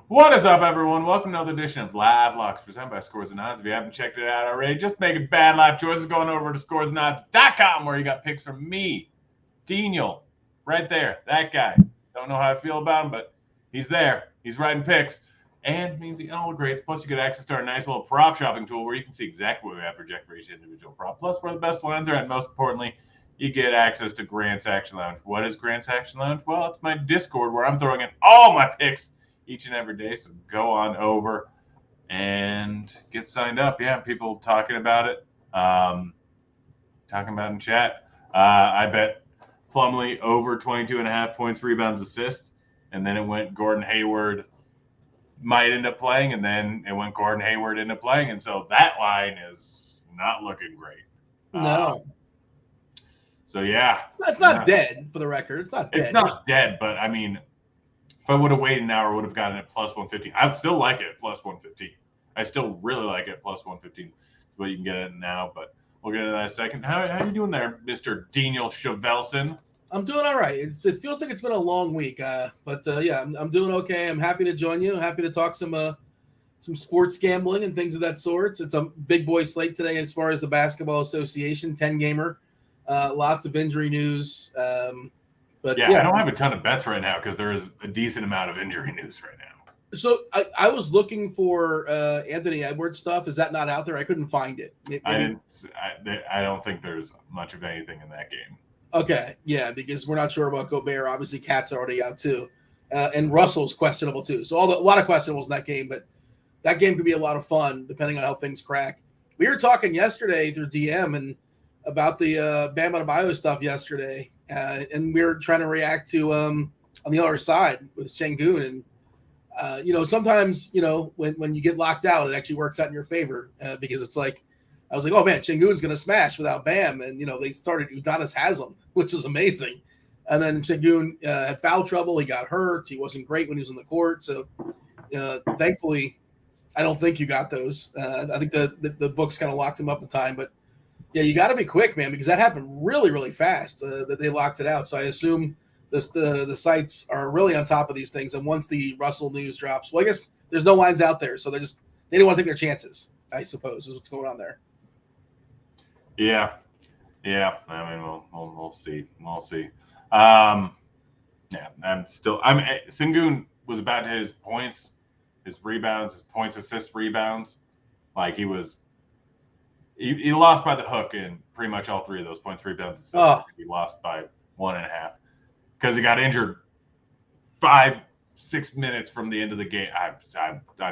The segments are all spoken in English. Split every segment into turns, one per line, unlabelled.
What is up, everyone? Welcome to another edition of Live Locks presented by Scores and Odds. If you haven't checked it out already, just making bad life choices. Going over to scoresandodds.com where you got picks from me, Daniel, right there. That guy. Don't know how I feel about him, but he's there. He's writing picks. And means you get all the grades. Plus, you get access to our nice little prop shopping tool where you can see exactly what we have projected for each individual prop. Plus, where the best lines are, and most importantly, you get access to Grand Action Lounge. What is Grand Action Lounge? Well, it's my Discord where I'm throwing in all my picks each and every day. So go on over and get signed up. Yeah, people talking about it, talking about it in chat. I bet Plumlee over 22.5 points, rebounds, assists, and then it went Gordon Hayward might end up playing, and then it went Gordon Hayward end up playing, and so that line is not looking great.
No.
So yeah,
it's not dead for the record. It's not dead.
It's not dead, but I mean, if I would have waited an hour, I would have gotten it plus 115. I'd still like it at plus 115. I still really like it at plus 115. But you can get it now, but we'll get into that in a second. How are you doing there, Mr. Daniel Chevelson?
I'm doing all right. It feels like it's been a long week, but yeah, I'm doing okay. I'm happy to join you. Happy to talk some sports gambling and things of that sort. It's a big boy slate today as far as the Basketball Association 10-gamer. Lots of injury news. But
yeah, I don't have a ton of bets right now because there is a decent amount of injury news right now.
So I was looking for Anthony Edwards stuff. Is that not out there? I couldn't find it.
I don't think there's much of anything in that game.
Okay, yeah, because we're not sure about Gobert. Obviously, Cat's already out too, and Russell's questionable too. So a lot of questionables in that game, but that game could be a lot of fun depending on how things crack. We were talking yesterday through DM and about the Bam Adebayo stuff yesterday, and we were trying to react to on the other side with Şengün. And sometimes when you get locked out, it actually works out in your favor because it's like I was like, oh man, Şengün's going to smash without Bam, and they started Udonis Haslem, which was amazing. And then Şengün had foul trouble. He got hurt. He wasn't great when he was on the court. So thankfully, I don't think you got those. I think the books kind of locked him up in time, but. Yeah, you got to be quick, man, because that happened really, really fast that they locked it out. So I assume the sites are really on top of these things. And once the Russell news drops, well, I guess there's no lines out there, so they didn't want to take their chances. I suppose is what's going on there.
Yeah. I mean, we'll see. We'll see. Yeah, Şengün was about to hit his points, his rebounds, his points, assists, rebounds. Like he lost by the hook in pretty much all three of those points, rebounds, assists. Oh. He lost by 1.5 because he got injured 5-6 minutes from the end of the game. I'm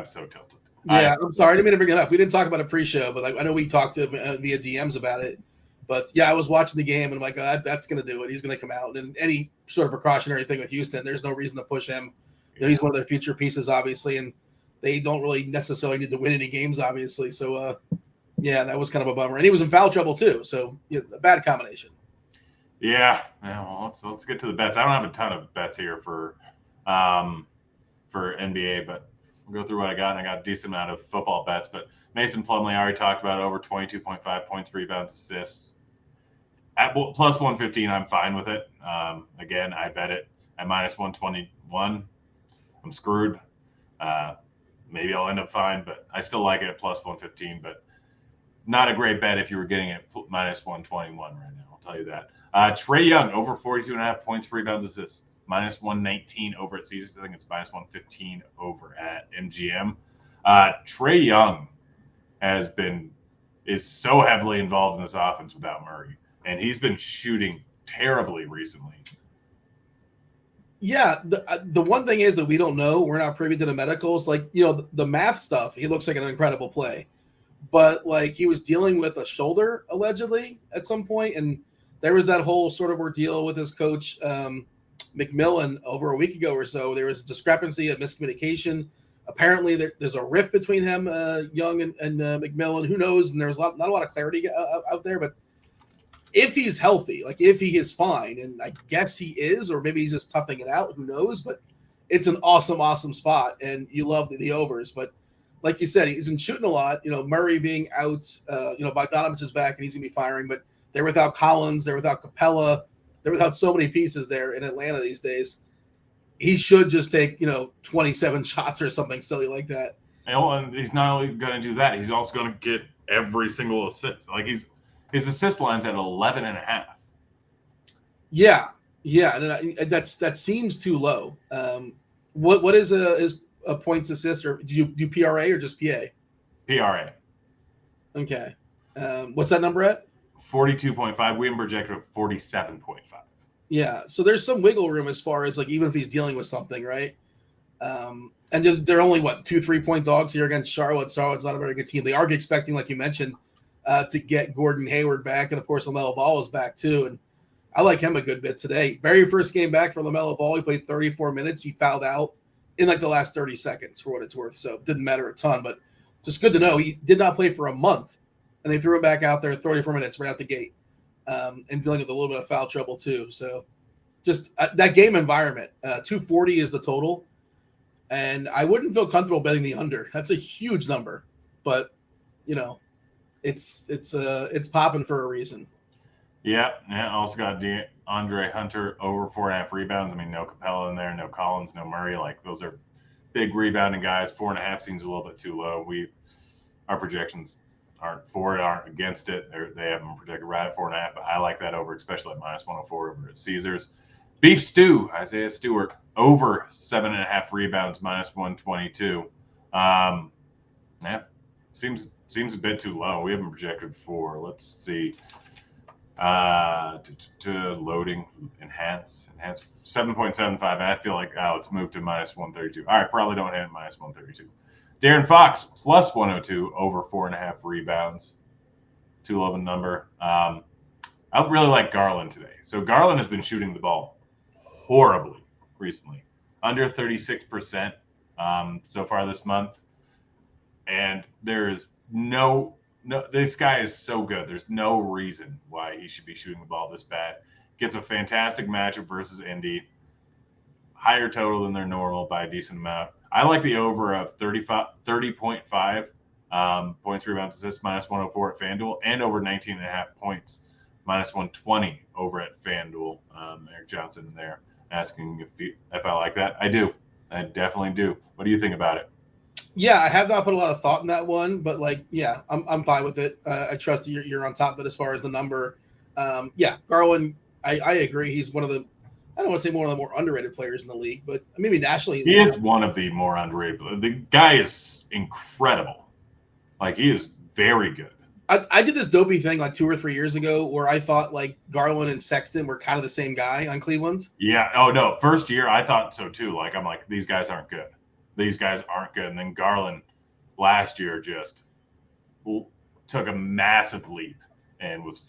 so tilted.
Yeah, I'm sorry. I didn't mean to bring it up. We didn't talk about it pre-show, but I know we talked to via DMs about it. But yeah, I was watching the game and I'm like, oh, that's going to do it. He's going to come out. And any sort of precautionary thing with Houston, there's no reason to push him. He's one of their future pieces, obviously, and they don't really necessarily need to win any games, obviously. So, yeah, that was kind of a bummer. And he was in foul trouble, too. So, a bad combination.
Yeah. Well, let's get to the bets. I don't have a ton of bets here for NBA, but we'll go through what I got. And I got a decent amount of football bets. But Mason Plumlee, I already talked about over 22.5 points, rebounds, assists. At plus 115, I'm fine with it. Again, I bet it at minus 121. I'm screwed. Maybe I'll end up fine, but I still like it at plus 115. But not a great bet if you were getting it minus 121 right now. I'll tell you that. Trae Young, over 42.5 points, rebounds, assists. Minus 119 over at Caesars. I think it's minus 115 over at MGM. Trae Young is so heavily involved in this offense without Murray. And he's been shooting terribly recently.
Yeah, the one thing is that we don't know. We're not privy to the medicals. Like, the math stuff, he looks like an incredible play. But, like, he was dealing with a shoulder, allegedly, at some point. And there was that whole sort of ordeal with his coach, McMillan, over a week ago or so. There was a discrepancy, a miscommunication. Apparently, there's a rift between him, Young, and McMillan. Who knows? And there's not a lot of clarity out there. But if he's healthy, like if he is fine, and I guess he is, or maybe he's just toughing it out, who knows? But it's an awesome, awesome spot, and you love the overs. But like you said, he's been shooting a lot. Murray being out, Bogdanovich is back, and he's going to be firing. But they're without Collins, they're without Capella, they're without so many pieces there in Atlanta these days. he should just take 27 shots or something silly like that.
And he's not only going to do that, he's also going to get every single assist. Like his assist line's at 11.5.
Yeah, that seems too low. What is a points assist, or do you do PRA or just PA?
PRA.
Okay. What's that number at?
42.5. We have projected at 47.5.
Yeah, so there's some wiggle room as far as like even if he's dealing with something, right? And they're only 2-3 point dogs here against Charlotte. Charlotte's not a very good team. They are expecting, like you mentioned, to get Gordon Hayward back, and of course LaMelo Ball is back too. And I like him a good bit today. Very first game back for LaMelo Ball. He played 34 minutes. He fouled out in like the last 30 seconds for what it's worth. So it didn't matter a ton, but just good to know. He did not play for a month, and they threw him back out there 34 minutes right out the gate, and dealing with a little bit of foul trouble too. So just that game environment. 240 is the total, and I wouldn't feel comfortable betting the under. That's a huge number, but it's popping for a reason.
Yeah. Also got DeAndre Hunter over 4.5 rebounds. I mean, no Capella in there, no Collins, no Murray. Like those are big rebounding guys. 4.5 seems a little bit too low. Our projections aren't for it, aren't against it. They haven't projected right at 4.5, but I like that over, especially at -104 over at Caesars. Beef Stew, Isaiah Stewart, over 7.5 rebounds, -122. Yeah, seems a bit too low. We haven't projected 4. Let's see. To loading, enhance 7.75, and I feel like it's moved to -132. All right, probably don't hit -132. Darren Fox +102 over 4.5 rebounds, too low of a number. I really like Garland today. So Garland has been shooting the ball horribly recently, under 36% so far this month, and there's no, this guy is so good. There's no reason why he should be shooting the ball this bad. Gets a fantastic matchup versus Indy. Higher total than their normal by a decent amount. I like the over of 30.5 points, rebounds, assists, -104 at FanDuel, and over 19.5 points, -120 over at FanDuel. Eric Johnson in there asking if I like that. I do. I definitely do. What do you think about it?
Yeah, I have not put a lot of thought in that one, but I'm fine with it. I trust you're on top of it as far as the number. Garland, I agree. He's one of the, I don't want to say one of the more underrated players in the league, but maybe nationally.
He is one of the more underrated. The guy is incredible. Like, he is very good.
I did this dopey thing like 2 or 3 years ago where I thought like Garland and Sexton were kind of the same guy on Cleveland's.
Yeah. Oh, no. First year, I thought so too. Like, I'm like, these guys aren't good. These guys aren't good. And then Garland last year just took a massive leap and was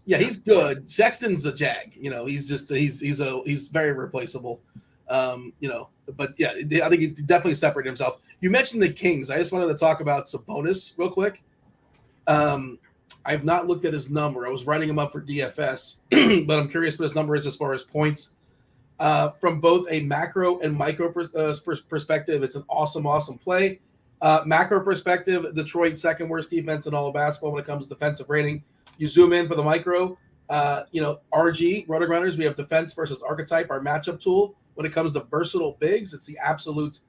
he's good. Sexton's a jag. He's very replaceable. But yeah, I think he definitely separated himself. You mentioned the Kings. I just wanted to talk about Sabonis real quick. I've not looked at his number. I was writing him up for DFS, but I'm curious what his number is as far as points. From both a macro and micro perspective, it's an awesome play. Macro perspective, Detroit second worst defense in all of basketball when it comes to defensive rating. You zoom in for the micro, RG, Roto-Grinders, we have defense versus archetype, our matchup tool. When it comes to versatile bigs, it's the absolute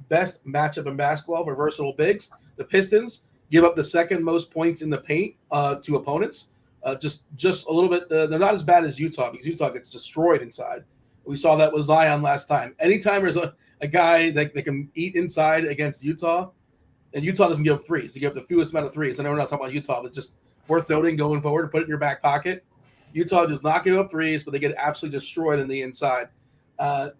best matchup in basketball for versatile bigs. The Pistons give up the second most points in the paint to opponents. Just a little bit. They're not as bad as Utah because Utah gets destroyed inside. We saw that with Zion last time. Anytime there's a guy that can eat inside against Utah, and Utah doesn't give up threes. They give up the fewest amount of threes. I know we're not talking about Utah, but just worth noting going forward, put it in your back pocket. Utah does not give up threes, but they get absolutely destroyed in the inside.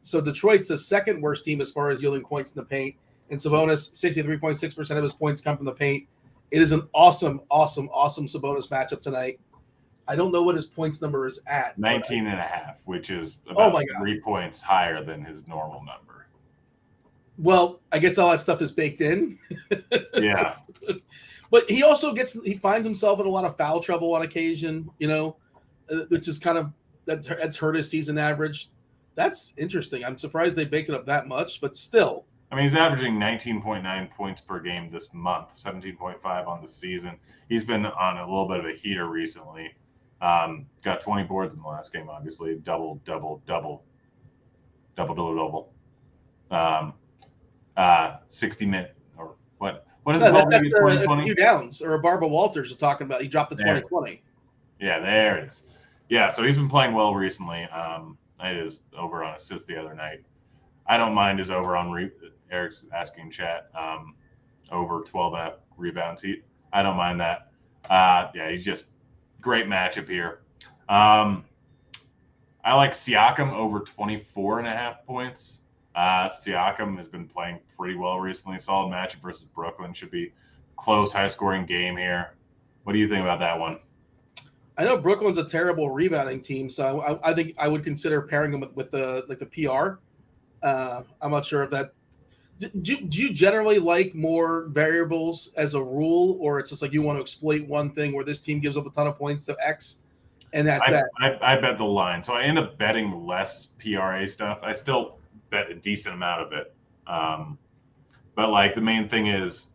So Detroit's the second worst team as far as yielding points in the paint. And Sabonis, 63.6% of his points come from the paint. It is an awesome Sabonis matchup tonight. I don't know what his points number is at.
19.5, which is about 3 points higher than his normal number.
Well, I guess all that stuff is baked in.
Yeah.
But he also finds himself in a lot of foul trouble on occasion, which is kind of, that's hurt his season average. That's interesting. I'm surprised they baked it up that much, but still.
I mean, he's averaging 19.9 points per game this month, 17.5 on the season. He's been on a little bit of a heater recently. Got 20 boards in the last game, obviously. Double. double. 60-minute or what is
No,
it called?
that's
Maybe
a
2020.
Hugh Downs or a Barbara Walters are talking about. He dropped the
There it is.
2020.
Yeah, there it is. Yeah, so he's been playing well recently. I did his over on assist the other night. I don't mind his over on Eric's asking chat. Over 12.5 rebounds. I don't mind that. Yeah, he's just great matchup here. I like Siakam over 24.5 points. Siakam has been playing pretty well recently. Solid matchup versus Brooklyn. Should be close, high-scoring game here. What do you think about that one?
I know Brooklyn's a terrible rebounding team, so I think I would consider pairing them with the PR. I'm not sure if that. Do you generally like more variables as a rule, or it's just like you want to exploit one thing where this team gives up a ton of points to X, and that's that?
I bet the line, so I end up betting less PRA stuff. I still bet a decent amount of it, but like the main thing is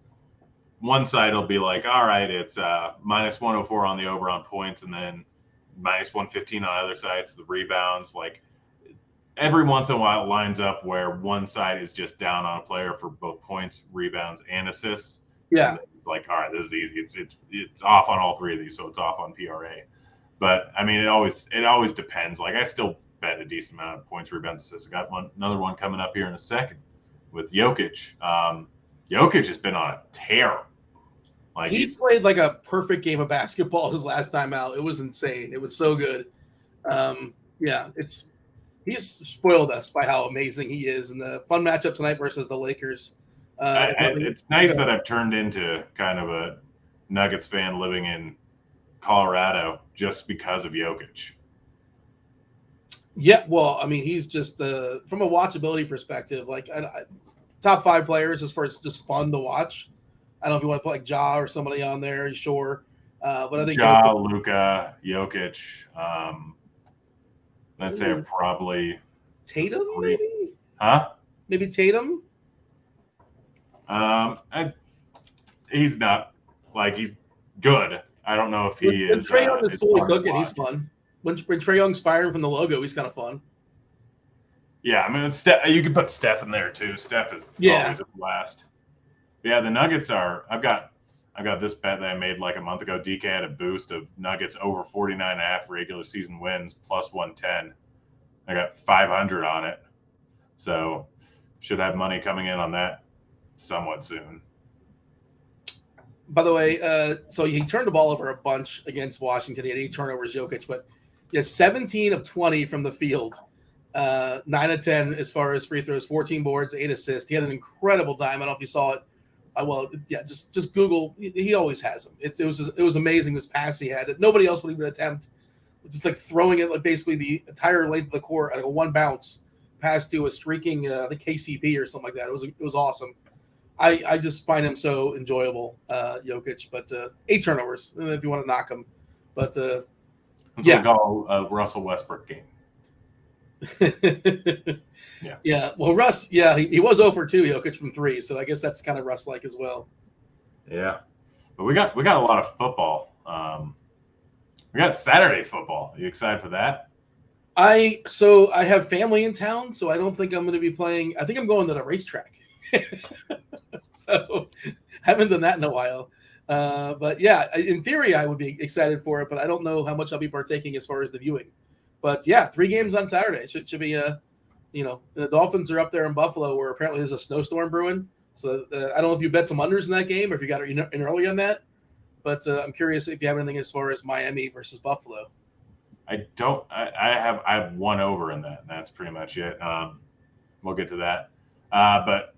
one side will be like, all right, it's minus 104 on the over on points, and then minus 115 on other sides, the rebounds. Like every once in a while, it lines up where one side is just down on a player for both points, rebounds, and assists.
Yeah,
and it's like, all right, this is easy. It's off on all three of these, so it's off on PRA. But I mean, it always depends. Like I still bet a decent amount of points, rebounds, assists. I got another one coming up here in a second with Jokic. Jokic has been on a tear. Like
he played like a perfect game of basketball his last time out. It was insane. It was so good. Yeah, he's spoiled us by how amazing he is, and the fun matchup tonight versus the Lakers.
It's nice that I've turned into kind of a Nuggets fan living in Colorado just because of Jokic.
Yeah, well, I mean, he's just from a watchability perspective, like top 5 players as far as just fun to watch. I don't know if you want to put like Ja or somebody on there, sure. But I think
Ja, Luka, Jokic. I'd say probably
Tatum, maybe.
Huh?
Maybe Tatum.
He's not like he's good. I don't know if he is.
Trae Young is fully cooking. He's fun. When Trae Young's firing from the logo, he's kind of fun.
Yeah, I mean, you can put Steph in there too. Steph is always a blast. Yeah, the Nuggets are. I've got this bet that I made like a month ago. DK had a boost of Nuggets over 49.5 regular season wins plus 110. I got 500 on it, so should have money coming in on that somewhat soon.
By the way, so he turned the ball over a bunch against Washington. He had 8 turnovers, Jokic, but he has 17 of 20 from the field, 9 of 10 as far as free throws, 14 boards, 8 assists. He had an incredible time. I don't know if you saw it. Just Google. He always has them. It was amazing this pass he had that nobody else would even attempt. It's just like throwing it like basically the entire length of the court at a one bounce pass to a streaking the KCP or something like that. It was awesome. I just find him so enjoyable, Jokic. But 8 turnovers if you want to knock him. But
we call a Russell Westbrook game.
Yeah. Well, Russ, he was 0 for 2, Jokic from 3, so I guess that's kind of Russ-like as well.
Yeah, but we got a lot of football. We got Saturday football. Are you excited for that?
I have family in town, so I don't think I'm going to be playing. I think I'm going to the racetrack. So haven't done that in a while. But yeah, in theory, I would be excited for it, but I don't know how much I'll be partaking as far as the viewing. But yeah, 3 games on Saturday. It should be the Dolphins are up there in Buffalo where apparently there's a snowstorm brewing. So I don't know if you bet some unders in that game or if you got in early on that. But I'm curious if you have anything as far as Miami versus Buffalo.
I don't. I have one over in that, and that's pretty much it. We'll get to that. But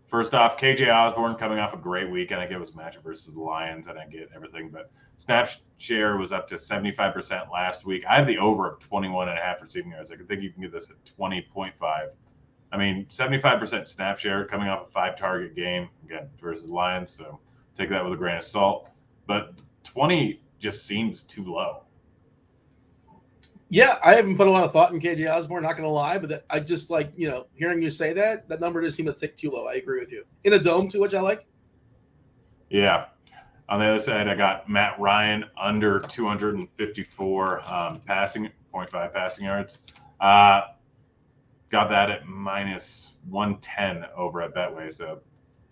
first off, KJ Osborne coming off a great week. I think it was a matchup versus the Lions. I didn't get everything, but snap share was up to 75% last week. I have the over of 21.5 receiving yards. I think you can get this at 20.5. I mean, 75% snap share coming off a 5-target game again versus the Lions. So take that with a grain of salt. But 20 just seems too low.
Yeah, I haven't put a lot of thought in KJ Osborne, not going to lie, but I just like, hearing you say that number does seem to tick too low. I agree with you. In a dome, too, which I like.
Yeah. On the other side, I got Matt Ryan under 254 passing, 0.5 passing yards. Got that at minus 110 over at Betway. So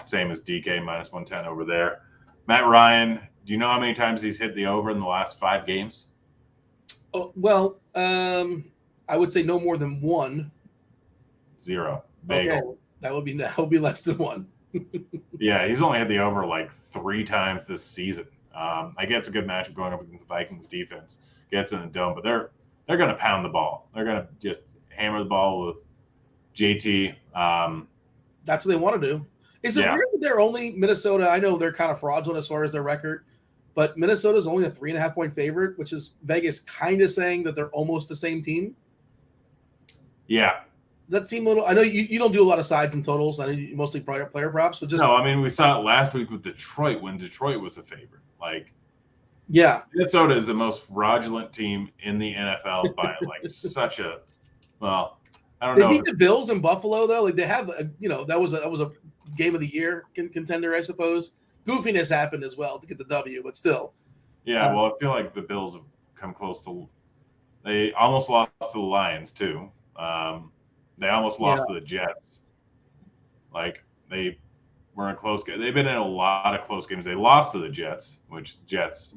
same as DK, minus 110 over there. Matt Ryan, do you know how many times he's hit the over in the last 5 games?
Oh, well, I would say no more than one.
0. Bagel.
Okay, that would be less than 1.
Yeah, he's only had the over like 3 times this season. I guess it's a good matchup going up against the Vikings defense. Gets in the dome, but they're going to pound the ball. They're going to just hammer the ball with JT.
That's what they want to do. Is it weird that they're only Minnesota? I know they're kind of fraudulent as far as their record, but Minnesota's only a 3.5-point favorite, which is Vegas kind of saying that they're almost the same team.
Yeah.
Does that seem a little? I know you don't do a lot of sides and totals. I know you mostly player props, but just
no. I mean, we saw it last week with Detroit when Detroit was a favorite. Like,
yeah,
Minnesota is the most fraudulent team in the NFL by like such a well. I don't know.
They beat the Bills in Buffalo though. Like they have, that was a game of the year contender, I suppose. Goofiness happened as well to get the W, but still.
Yeah, well, I feel like the Bills have come close to. They almost lost to the Lions too. They almost lost to the Jets. Like they were in a close game. They've been in a lot of close games. They lost to the Jets, which Jets.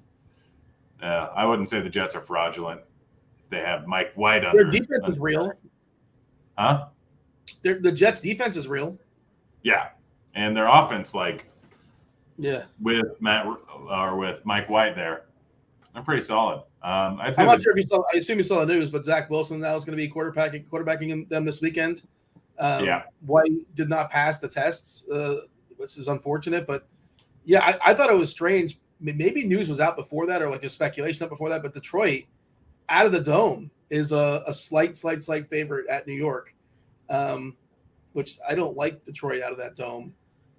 I wouldn't say the Jets are fraudulent. They have Mike White under.
Their defense is real.
Huh?
The Jets' defense is real.
Yeah, and their offense, like, with with Mike White there, they're pretty solid. I'm
not sure if you saw. I assume you saw the news, but Zach Wilson now is going to be quarterbacking them this weekend. White did not pass the tests, which is unfortunate. But yeah, I thought it was strange. Maybe news was out before that, or like a speculation out before that. But Detroit, out of the dome, is a slight favorite at New York, which I don't like Detroit out of that dome,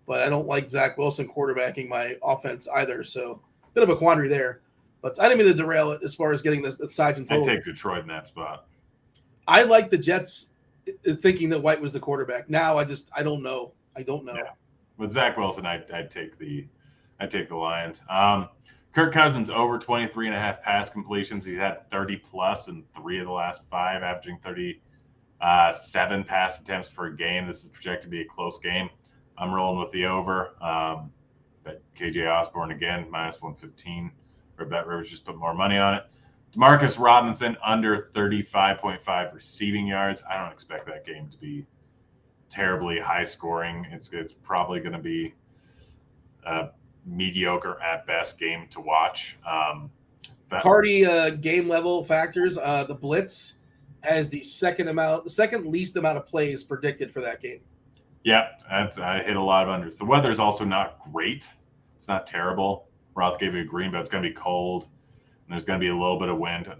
but I don't like Zach Wilson quarterbacking my offense either. So bit of a quandary there. But I didn't mean to derail it as far as getting the sides and totals.
I take Detroit in that spot.
I like the Jets thinking that White was the quarterback. Now I don't know. I don't know.
Yeah. With Zach Wilson, I'd take the Lions. Kirk Cousins over 23.5 pass completions. He's had 30 plus in 3 of the last 5, averaging 37 pass attempts per game. This is projected to be a close game. I'm rolling with the over. But KJ Osborne again, minus 115. Or Bet Rivers just put more money on it. Demarcus Robinson under 35.5 receiving yards. I don't expect that game to be terribly high scoring. It's probably going to be a mediocre at best game to watch.
Hardy game level factors. The blitz has the second least amount of plays predicted for that game.
Yeah, I hit a lot of unders. The weather's also not great. It's not terrible. Roth gave you a green, but it's going to be cold, and there's going to be a little bit of wind.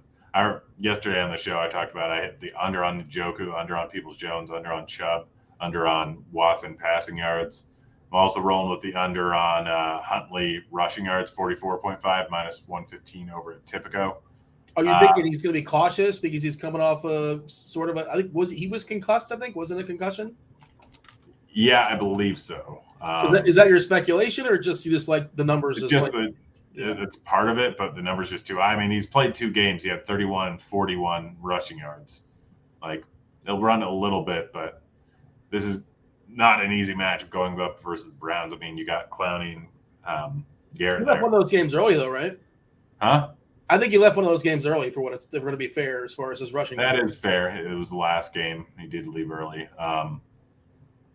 Yesterday on the show, I talked about I hit the under on Njoku, under on Peoples-Jones, under on Chubb, under on Watson passing yards. I'm also rolling with the under on Huntley rushing yards, 44.5, minus 115 over at Tipico.
Are you thinking he's going to be cautious because he's coming off I think he was concussed, I think. Wasn't it a concussion?
Yeah, I believe so.
Is that your speculation, or you just like the numbers?
It's part of it, but the numbers just too high. I mean, he's played 2 games. He had 31, 41 rushing yards. Like, they'll run a little bit, but this is not an easy matchup going up versus the Browns. I mean, you got Clowney and Garrett.
You left one of those games early, though, right?
Huh?
I think you left one of those games early for if we're going to be fair as far as his rushing.
That is fair. It was the last game. He did leave early.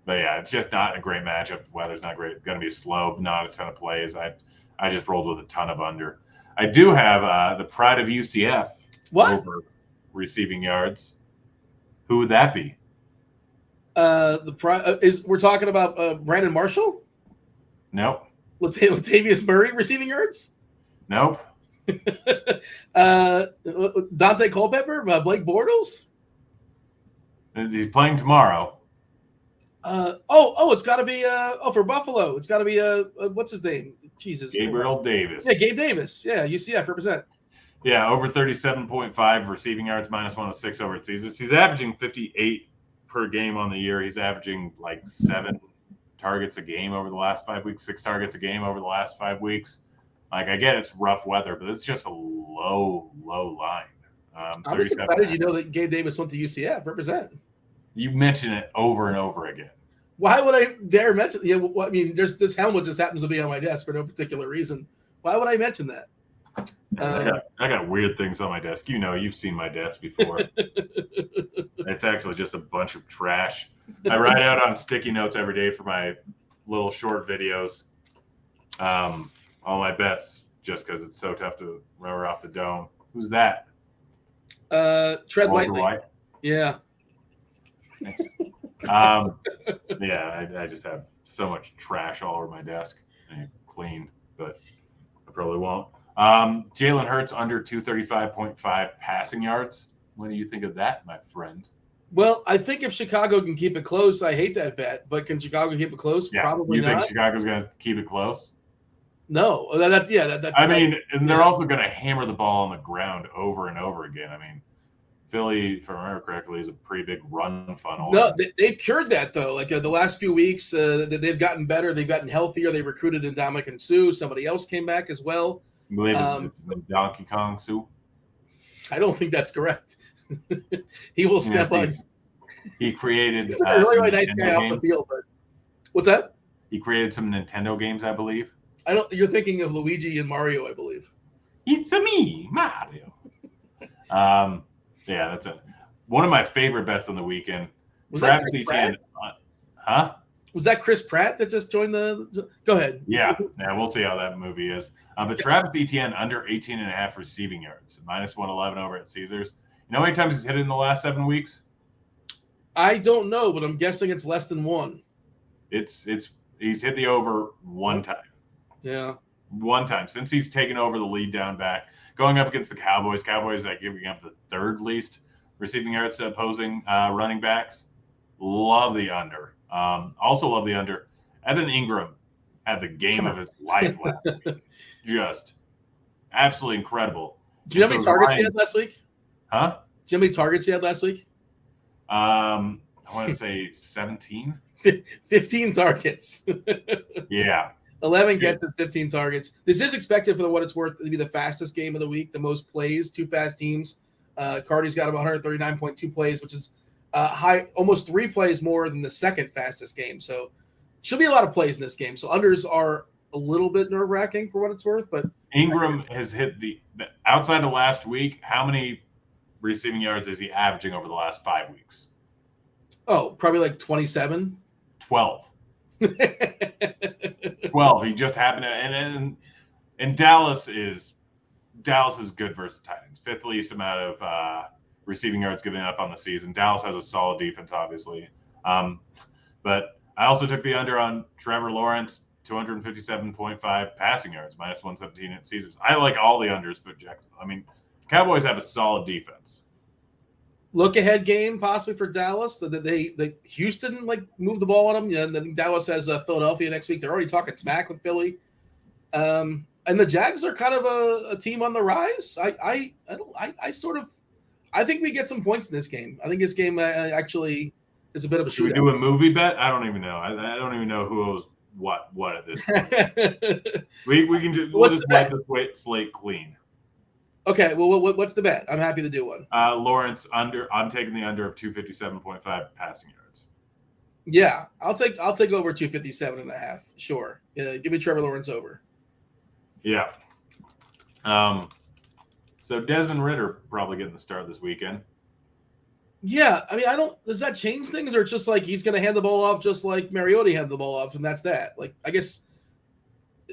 But yeah, it's just not a great matchup. The weather's not great. It's going to be slow, not a ton of plays. I just rolled with a ton of under. I do have the pride of UCF over receiving yards. Who would that be?
The pride we're talking about Brandon Marshall?
Nope.
Latavius Murray receiving yards?
Nope.
Dante Culpepper? Blake Bortles?
He's playing tomorrow.
It's got to be for Buffalo. It's got to be what's his name? Jesus,
Gabriel Davis.
Yeah, Gabe Davis. Yeah, UCF represent.
Yeah, over 37.5 receiving yards, minus 106 over at Caesars. He's averaging 58 per game on the year. He's averaging like 7 targets a game over the last 5 weeks, 6 targets a game over the last 5 weeks. Like, I get it's rough weather, but it's just a low line.
I'm just excited, that Gabe Davis went to UCF. Represent.
You mention it over and over again.
Why would I dare mention? Yeah, well, I mean, there's this helmet just happens to be on my desk for no particular reason. Why would I mention that?
I got weird things on my desk. You've seen my desk before. It's actually just a bunch of trash. I write out on sticky notes every day for my little short videos. All my bets, just because it's so tough to remember off the dome. Who's that?
Tread
Walter
lightly.
White?
Yeah.
Thanks. Yeah, I just have so much trash all over my desk. I need to clean, but I probably won't. Jalen Hurts under 235.5 passing yards. What do you think of that, my friend?
Well, I think if Chicago can keep it close, I hate that bet. But can Chicago keep it close?
Yeah,
Probably
you
not.
think Chicago's going to keep it close?
No.
And they're also going to hammer the ball on the ground over and over again. I mean, Philly, if I remember correctly, is a pretty big run funnel.
No, they've cured that, though. Like the last few weeks, they've gotten better. They've gotten healthier. They recruited Ndamukong Suh. Somebody else came back as well.
I believe it's Donkey Kong Suh.
I don't think that's correct. He will step on.
He created
a really nice guy off the field. But what's that?
He created some Nintendo games, I believe.
You're thinking of Luigi and Mario, I believe.
It's me, Mario. Yeah, that's it. One of my favorite bets on the weekend.
Was
Travis
that
Etienne. Huh?
Was that Chris Pratt that just joined the? Go ahead.
Yeah, we'll see how that movie is. But Travis Etienne under 18.5 receiving yards, -111 over at Caesars. You know how many times he's hit it in the last 7 weeks?
I don't know, but I'm guessing it's less than one.
He's hit the over one time.
Yeah.
One time since he's taken over the lead down back, going up against the Cowboys. Cowboys are giving up the third least receiving yards to opposing running backs. Love the under. Also love the under. Evan Ingram had the game of his life last week. Just absolutely incredible.
Do you know how many targets he had last week?
Huh?
Do you know how many targets he had last week?
I want to say 17.
15 targets.
Yeah.
11 catches, 15 targets. This is expected, for what it's worth, to be the fastest game of the week, the most plays, 2 fast teams. Cardi's got about 139.2 plays, which is high, almost 3 plays more than the second fastest game. So should be a lot of plays in this game. So unders are a little bit nerve-wracking for what it's worth. But
Ingram has hit the outside of last week. How many receiving yards is he averaging over the last 5 weeks?
Oh, probably like 27.
12. 12. He just happened to, and Dallas is good versus Titans. 5th least amount of receiving yards given up on the season. Dallas has a solid defense, obviously. But I also took the under on Trevor Lawrence, 257.5 passing yards, -117 at Caesars. I like all the unders for Jacksonville. I mean, Cowboys have a solid defense.
Look ahead game possibly for Dallas. They Houston moved the ball on them. Yeah, and then Dallas has Philadelphia next week. They're already talking smack with Philly. And the Jags are kind of a team on the rise. I think we get some points in this game. I think this game actually is a bit of a shootout.
Should we do a movie bet? I don't even know. I don't even know who owes what at this point. We'll just wipe the slate clean.
Okay, well, what's the bet? I'm happy to do one.
Lawrence under. I'm taking the under of 257.5 passing yards.
Yeah, I'll take over 257.5. Sure. Give me Trevor Lawrence over.
Yeah. So Desmond Ridder probably getting the start this weekend.
Yeah, I mean, does that change things, or it's just like he's going to hand the ball off just like Mariota handed the ball off, and that's that? Like, I guess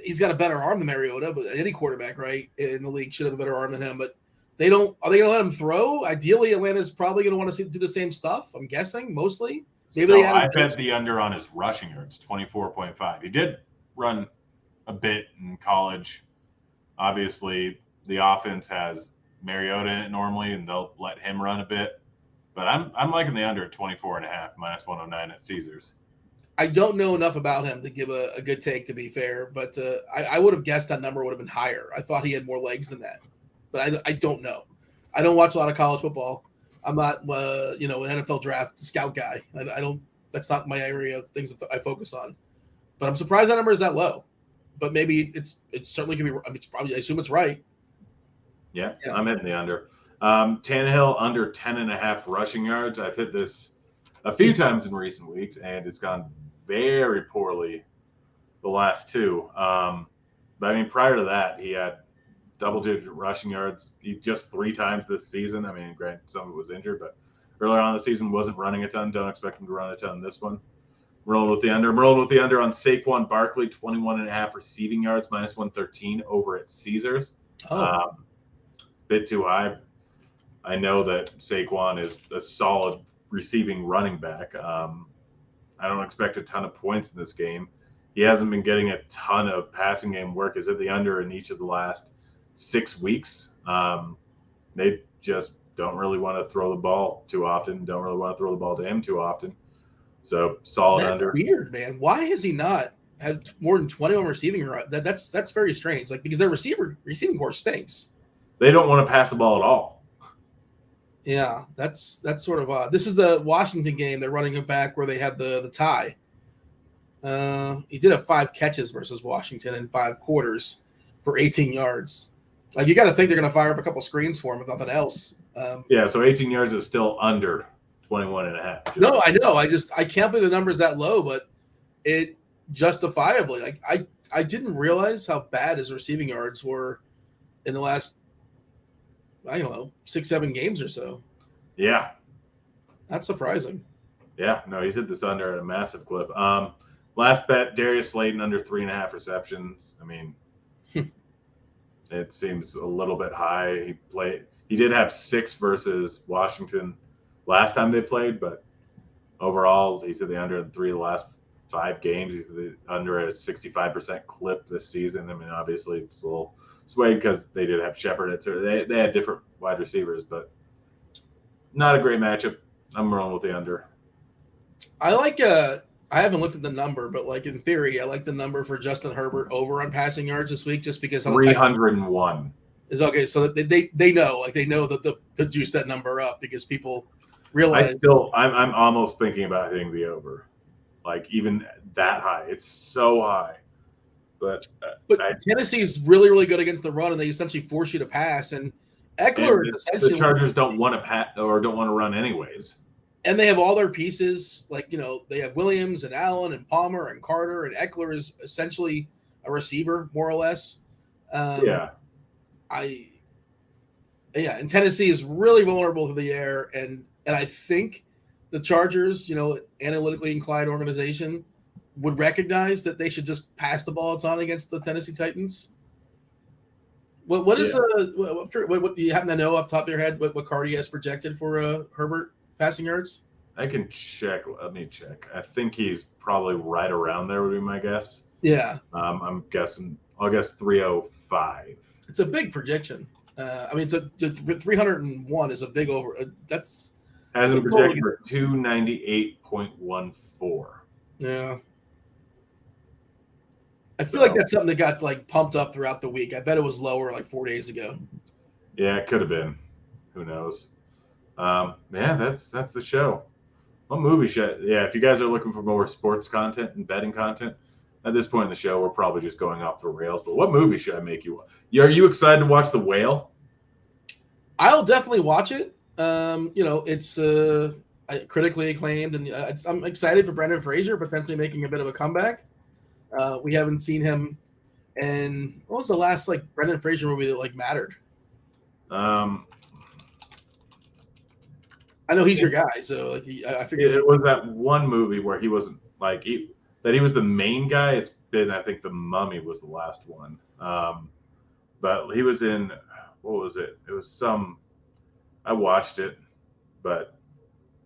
he's got a better arm than Mariota, but any quarterback, right, in the league should have a better arm than him. But are they going to let him throw? Ideally, Atlanta's probably going to want to do the same stuff, I'm guessing, mostly.
Maybe I bet the under on his rushing yards, 24.5. He did run a bit in college. Obviously, the offense has Mariota in it normally, and they'll let him run a bit. But I'm liking the under at 24.5, -109 at Caesars.
I don't know enough about him to give a good take, to be fair, but I would have guessed that number would have been higher. I thought he had more legs than that, but I don't know. I don't watch a lot of college football. I'm not, an NFL draft scout guy. I don't. That's not my area of things that I focus on. But I'm surprised that number is that low. But maybe it certainly could be. I mean, it's probably. I assume it's right.
Yeah. I'm hitting the under. Tannehill under 10.5 rushing yards. I've hit this a few times in recent weeks, and it's gone very poorly the last two. But I mean, prior to that, he had double-digit rushing yards. He just 3 times this season. I mean, granted, some of it was injured, but earlier on in the season wasn't running a ton. Don't expect him to run a ton this one. Rolling with the under. I'm rolling with the under on Saquon Barkley, 21.5 receiving yards, -113 over at Caesars. Bit too high. I know that Saquon is a solid receiving running back. I don't expect a ton of points in this game. He hasn't been getting a ton of passing game work. Is at the under in each of the last 6 weeks. They just don't really want to throw the ball too often. Don't really want to throw the ball to him too often. So solid under.
That's weird, man. Why has he not had more than 21 receiving? That's very strange. Like, because their receiving core stinks.
They don't want to pass the ball at all.
Yeah, that's sort of odd. This is the Washington game. They're running it back where they had the tie. He did have 5 catches versus Washington in 5 quarters for 18 yards. Like, you got to think they're going to fire up a couple screens for him, if nothing else.
Yeah, so 18 yards is still under 21.5.
No, I know. I can't believe the number's that low, but it justifiably. Like, I didn't realize how bad his receiving yards were in the last, I don't know, 6-7 games or so.
Yeah.
That's surprising.
Yeah, no, he's hit this under at a massive clip. Last bet, Darius Slayton under 3.5 receptions. I mean, it seems a little bit high. He did have 6 versus Washington last time they played, but overall, he's at the under in 3 of the last 5 games. He's under a 65% clip this season. I mean, obviously, it's a little swayed because they did have Shepard. They had different wide receivers, but not a great matchup. I'm rolling with the under.
I haven't looked at the number, but like in theory, I like the number for Justin Herbert over on passing yards this week, just because
301
is okay. So that they know that to juice that number up because people realize.
I'm almost thinking about hitting the over, like even that high. It's so high, but
Tennessee is really, really good against the run, and they essentially force you to pass. And Eckler is essentially
the Chargers don't want to pass or don't want to run anyways.
And they have all their pieces, like, they have Williams and Allen and Palmer and Carter, and Eckler is essentially a receiver, more or less. And Tennessee is really vulnerable to the air, and I think the Chargers, analytically inclined organization, would recognize that they should just pass the ball a ton against the Tennessee Titans. What you happen to know off the top of your head what Cardi has projected for Herbert passing yards?
I can check. Let me check. I think he's probably right around there would be my guess.
Yeah.
I'll guess 305.
It's a big projection. I mean, 301 is a big over. That's
hasn't projected for 298.14.
Yeah. I feel like that's something that got like pumped up throughout the week. I bet it was lower like 4 days ago.
Yeah, it could have been. Who knows? That's the show. What movie should? Yeah, if you guys are looking for more sports content and betting content, at this point in the show, we're probably just going off the rails. But what movie should I make you watch? Are you excited to watch The Whale?
I'll definitely watch it. It's critically acclaimed, and I'm excited for Brendan Fraser potentially making a bit of a comeback. We haven't seen him. And what was the last Brendan Fraser movie that mattered? I know he's your guy, so I figured
it was that one movie where he wasn't that he was the main guy. It's been, I think, The Mummy was the last one. But he was in, what was it? It was I watched it, but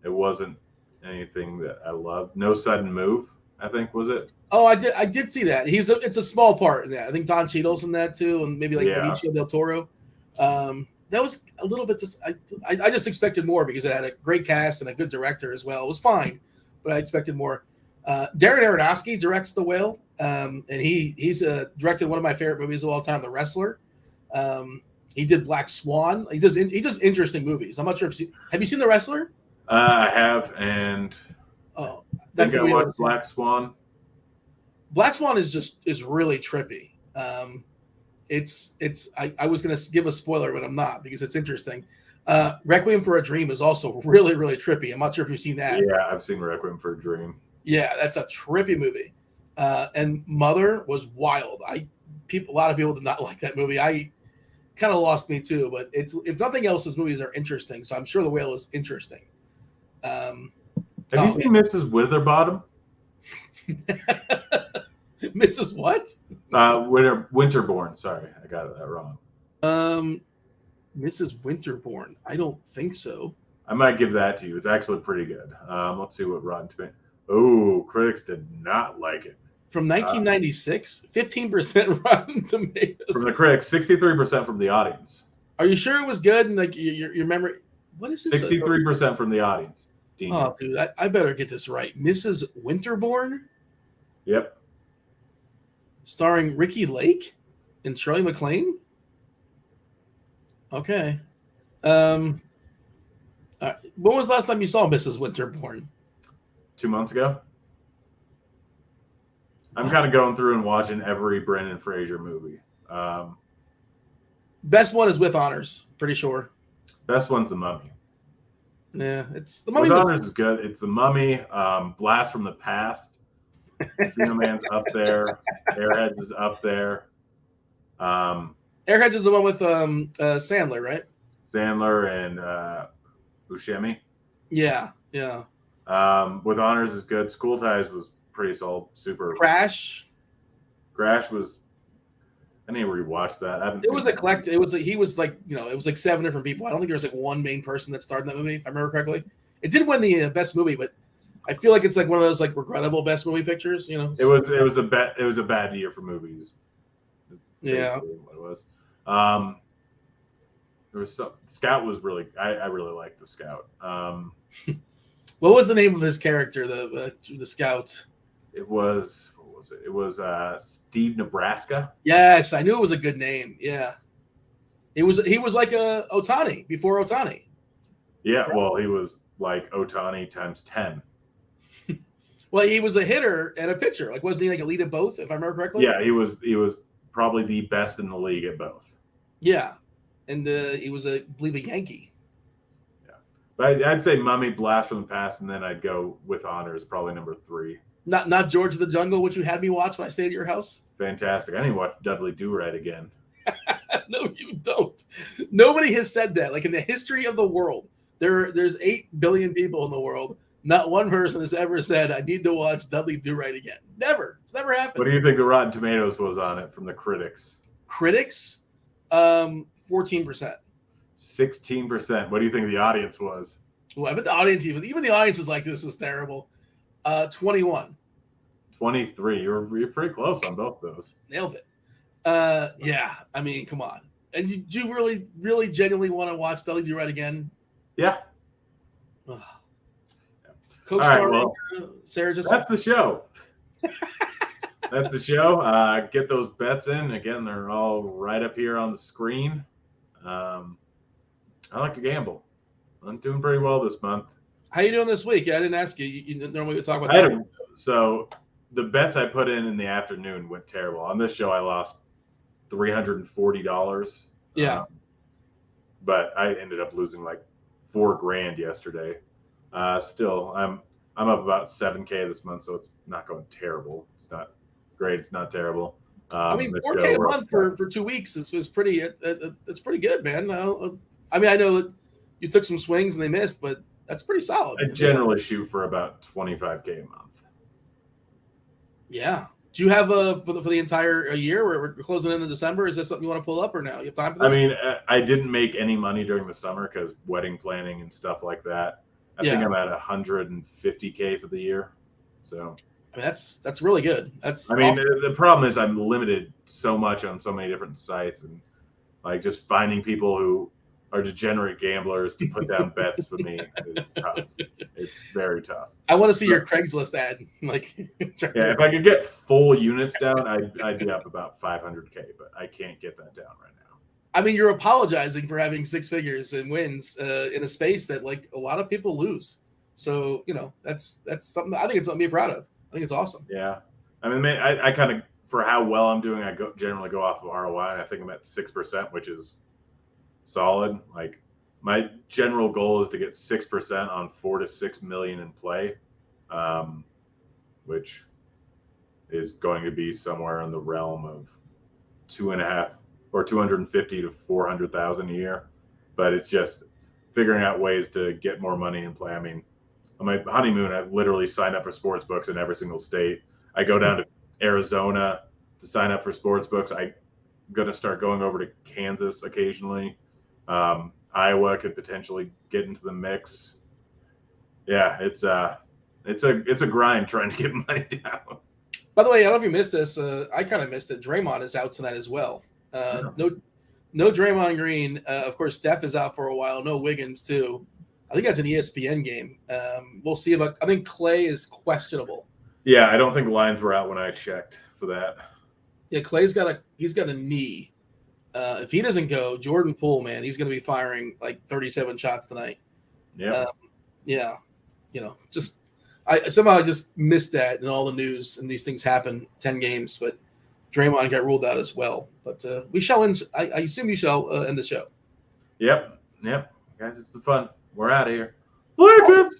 it wasn't anything that I loved. No Sudden Move, I think, was it?
Oh, I did see that. It's a small part in that. I think Don Cheadle's in that too, and maybe Benicio del Toro. That was a little bit. I just expected more because it had a great cast and a good director as well. It was fine, but I expected more. Darren Aronofsky directs The Whale, and he's directed one of my favorite movies of all time, The Wrestler. He did Black Swan. He does interesting movies. I'm not sure have you seen The Wrestler?
I have, and I think I watched Black Swan.
Black Swan is really trippy. I was going to give a spoiler, but I'm not because it's interesting. Requiem for a Dream is also really, really trippy. I'm not sure if you've seen that.
Yeah, I've seen Requiem for a Dream.
Yeah, that's a trippy movie. And Mother was wild. A lot of people did not like that movie. I kind of lost me too, but it's if nothing else, his movies are interesting. So I'm sure The Whale is interesting.
Have you seen Mrs. Witherbottom?
Mrs. What?
Winterborn. Sorry, I got that wrong.
Mrs. Winterborn. I don't think so.
I might give that to you. It's actually pretty good. Let's see what Rotten Tomatoes. Oh, critics did not like it.
From 1996, 15% Rotten Tomatoes.
From the critics, 63% from the audience.
Are you sure it was good? And like your memory, what is this?
63% from the audience.
Oh, dude, I better get this right. Mrs. Winterborn.
Yep.
Starring Ricky Lake and Shirley MacLaine. Okay. When was the last time you saw Mrs. Winterborn?
2 months ago. I'm kind of going through and watching every Brendan Fraser movie.
Best one is With Honors, pretty sure.
Best one's The Mummy.
Yeah, it's The Mummy.
With Honors is good. It's The Mummy, Blast from the Past. Casino Man's up there. Airheads is up there.
Airheads is the one with Sandler, right?
Sandler and Buscemi.
Yeah.
With Honors is good. School Ties was pretty solid. Super.
Crash
was. I need to rewatch that.
It was eclectic. It was he was like it was like 7 different people. I don't think there was like one main person that starred in that movie, if I remember correctly. It did win the best movie, but I feel like it's like one of those like regrettable best movie pictures. It
was a bad year for movies.
Yeah.
What it was. There was Scout was really. I really liked the Scout.
What was the name of his character? The Scout.
It was. What was it? It was Steve Nebraska.
Yes, I knew it was a good name. Yeah. He was like a Otani before Otani.
Yeah, well, he was like Otani times 10.
Well, he was a hitter and a pitcher. Like, wasn't he like elite at both, if I remember correctly?
Yeah, he was probably the best in the league at both.
Yeah, and he was I believe a Yankee.
Yeah, but I'd say Mummy, Blast from the Past, and then I'd go With Honors, probably number 3.
Not George of the Jungle, which you had me watch when I stayed at your house.
Fantastic. I need to watch Dudley Do-Right again.
No, you don't. Nobody has said that. Like in the history of the world, there's 8 billion people in the world. Not one person has ever said, I need to watch Dudley Do-Right again. Never. It's never happened.
What do you think the Rotten Tomatoes was on it from the critics?
Critics? 14%.
16%. What do you think the audience was?
Well, I bet the audience, even the audience is like, this is terrible. 21.
23. You're pretty close on both those.
Nailed it. Yeah. I mean, come on. And do you really, really genuinely want to watch Dudley Do-Right again?
Yeah.
Ugh.
All right, well,
Sarah just.
That's the show. That's the show. Get those bets in. Again, they're all right up here on the screen. I like to gamble. I'm doing pretty well this month.
How you doing this week? Yeah, I didn't ask you. You normally would talk about that.
So the bets I put in the afternoon went terrible. On this show, I lost $340.
Yeah.
But I ended up losing like $4,000 yesterday. Still, I'm up about 7K this month, so it's not going terrible. It's not great. It's not terrible.
I mean, 4K a month for 2 weeks is pretty. It's pretty good, man. I mean, I know that you took some swings and they missed, but that's pretty solid.
I generally shoot for about 25K a month.
Yeah. Do you have for the entire year? We're closing in December. Is this something you want to pull up or no? You have time for this?
I mean, I didn't make any money during the summer because wedding planning and stuff like that. I think I'm at 150K for the year. So
I mean, that's really good. That's
awesome. The problem is I'm limited so much on so many different sites, and like just finding people who are degenerate gamblers to put down bets for me is tough. It's very tough.
I want to see your Craigslist ad. Like,
yeah, if I could get full units down, I'd be up about 500K, but I can't get that down right now.
I mean, you're apologizing for having 6 figures and wins in a space that like a lot of people lose. So that's something. I think it's something to be proud of. I think it's awesome.
Yeah, I mean, I kind of for how well I'm doing, generally go off of ROI. And I think I'm at 6%, which is solid. Like my general goal is to get 6% on 4 to 6 million in play, which is going to be somewhere in the realm of 2.5 or 250 to 400,000 a year. But it's just figuring out ways to get more money in play. I mean, on my honeymoon, I literally signed up for sports books in every single state. I go down to Arizona to sign up for sports books. I'm going to start going over to Kansas occasionally. Iowa could potentially get into the mix. Yeah, it's a grind trying to get money down.
By the way, I don't know if you missed this. I kind of missed it. Draymond is out tonight as well. No Draymond Green. Of course, Steph is out for a while. No Wiggins too. I think that's an ESPN game. We'll see about. I think Clay is questionable.
Yeah, I don't think lines were out when I checked for that.
Yeah, Clay's got a knee. If he doesn't go, Jordan Poole, man, he's going to be firing like 37 shots tonight.
Yeah.
Yeah. I somehow just missed that in all the news, and these things happen 10 games, but Draymond got ruled out as well. But we shall end. I assume you shall end the show.
Yep. Guys, it's been fun. We're out of here. Lakers!